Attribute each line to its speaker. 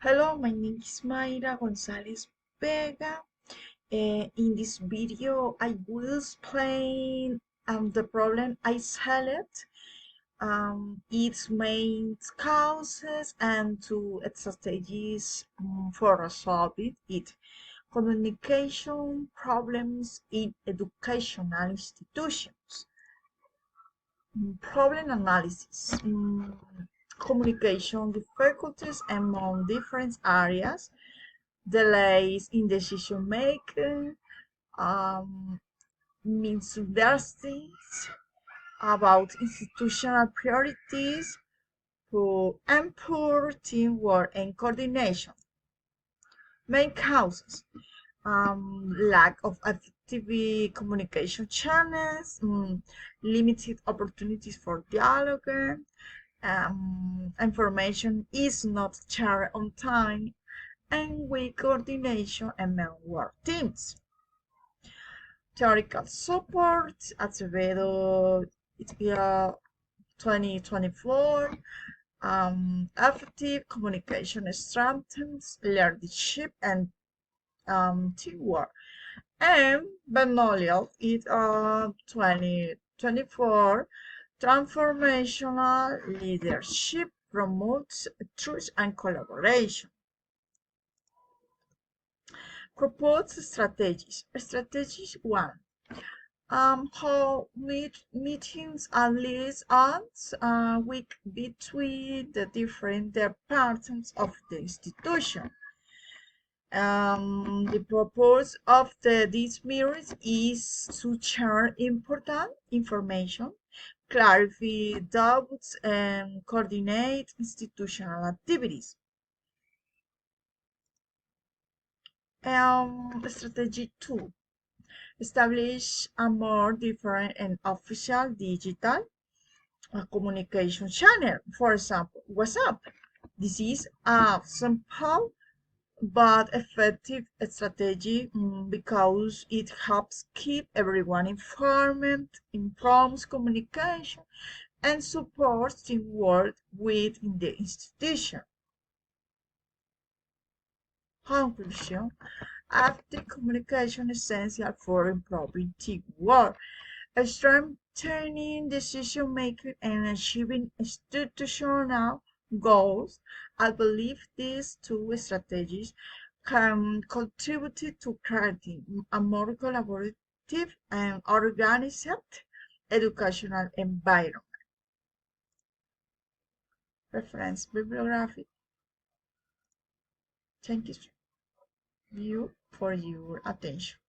Speaker 1: Hello, my name is Mayra Gonzalez Vega. In this video, I will explain the problem I select, its main causes, and two strategies for resolving it. Communication problems in educational institutions. Problem analysis. Communication difficulties among different areas, delays in decision making, um, misunderstandings about institutional priorities, and poor teamwork and coordination. Main causes: lack of effective communication channels, limited opportunities for dialogue, information is not shared on time, and weak coordination among work teams. Theoretical support, Acevedo, it's 2024. Effective communication strengthens leadership and teamwork. And Benoliel, it's 2024. Transformational leadership promotes trust and collaboration. Propose strategies. Strategy 1. How meetings are leads week between the different departments of the institution. The purpose of these meetings is to share important information, clarify doubts, and coordinate institutional activities. Strategy 2. Establish a more different and official digital communication channel. For example, WhatsApp. This is a simple but effective strategy because it helps keep everyone informed, improves communication, and supports teamwork within the institution. Conclusion: active communication is essential for improving teamwork, strengthening decision making, and achieving institutional goals. I believe these two strategies can contribute to creating a more collaborative and organized educational environment. Reference bibliography. Thank you for your attention.